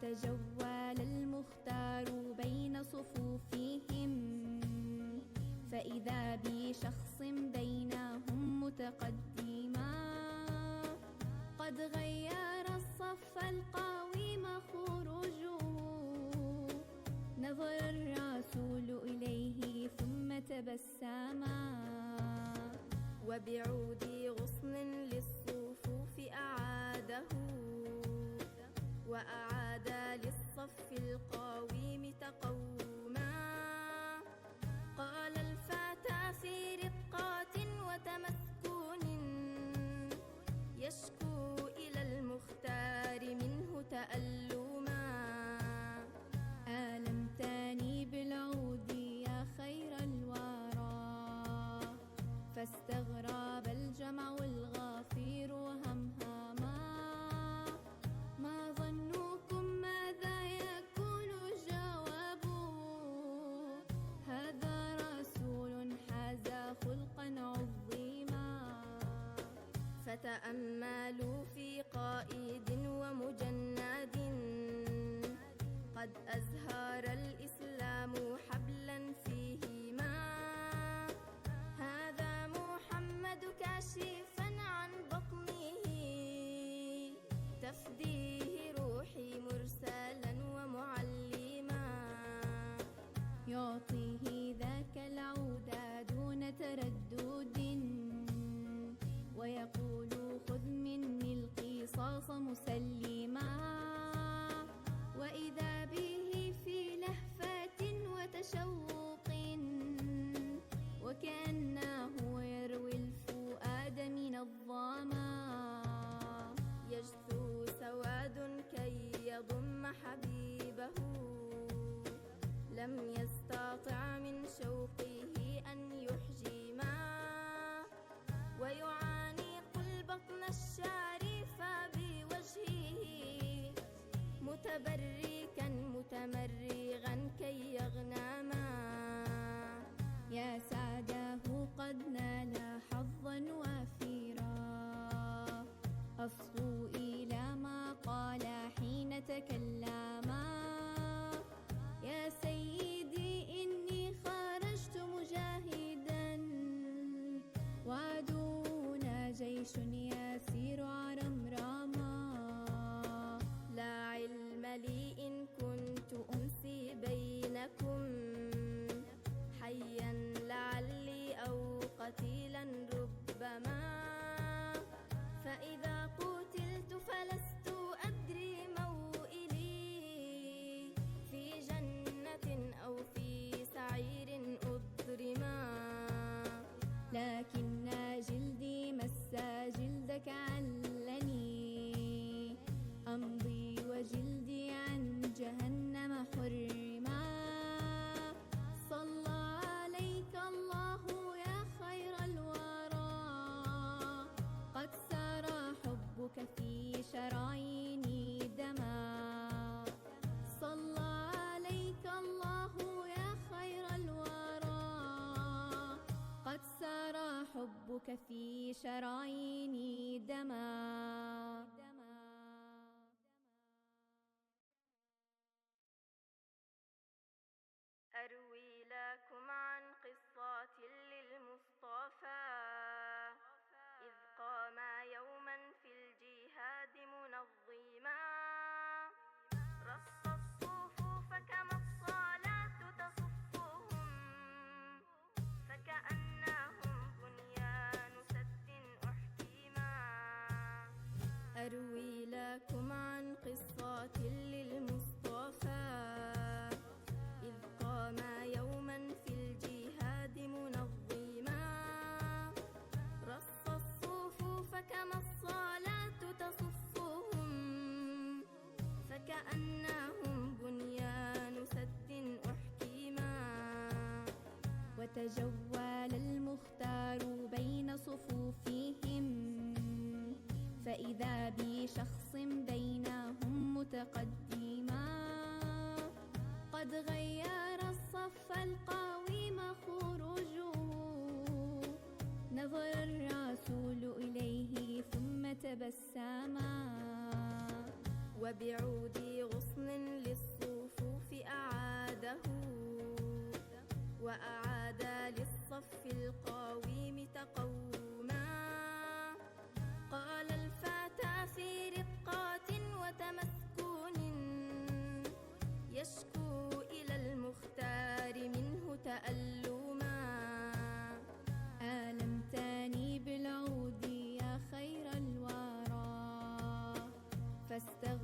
وتجول المختار بين صفوفهم، فإذا بشخص بينهم متقدما قد غير الصف القويم خروجه. نظر الرسول إليه ثم تبسما، وبعود غصن للصفوف أعاده، وأعاد للصف القويم تقوما. قال الفتى في رقات وتمسكون يشكو إلى المختار منه تألما. آلمتني بالعود يا خير الورى، فاستغرب الجمع الغفير همهما. ما ظنكم ماذا يكون جوابه؟ هذا رسول حاز خلقا عظيما. فتأملوا في قائد ومجند قد أزهر الإسلام حبلا فيهما. هذا محمد كاشفا عن بطنه، تفديه روحي مرسلا ومعلما. يعطيه ذاك العود دون تردد، ويقول خذ مني القصاص مسلما. وإذا به في لهفة وتشوق، وكأنه يروي الفؤاد من الظما. يجثو سواد كي يضم حبيبه، لم يستطع من شوقه أن يحجما. ويعانق البطن الشريف بوجهه، متبركا متمرغا كي يغنما. يا سعده قد نال حظا وافيرا، أصغوا إلى ما قال حين تكلما. يا سيدي إني خرجت مجاهدا، وعدونا جيش يسير عرمرما. لا علم لي إن كنت أمسي بينكم، حيا لعلي أو قتيلا ربما. فإذا قتلت فلست أدري موئلي، في جنة أو في سعير أضرما. لكن جلدي مس جلدك علني، أمضي وجلدي عن جهنم حرما. صلى عليك الله يا خير الورى، قد سرى حبك في شراييني دما. صلى عليك الله يا خير الورى، قد سرى حبك في شراييني دما. أروي لكم عن قصة للمصطفى، إذ قام يوما في الجهاد منظما. رص الصفوف كما الصلاة تصفهم، فكأنهم بنيان سد أحكما. أروي لكم عن قصة للمصطفى، إذ قام يوما في الجهاد منظما. رص الصفوف كما الصلاة تصفهم، فكأنهم بنيان سد أحكما. وتجول المختار بين صفوفهم، فإذا بشخص بينهم متقدما قد غير الصف القويم خروجه. نظر الرسول إليه ثم تبسما، وبعود غصن للصفوف أعاده، وأعاد للصف القويم تقوما. قال الفتى في رقات وتمسكون، يشكو إلى المختار منه تألما. آلمتني بالعود يا خير الورى، فاستغفر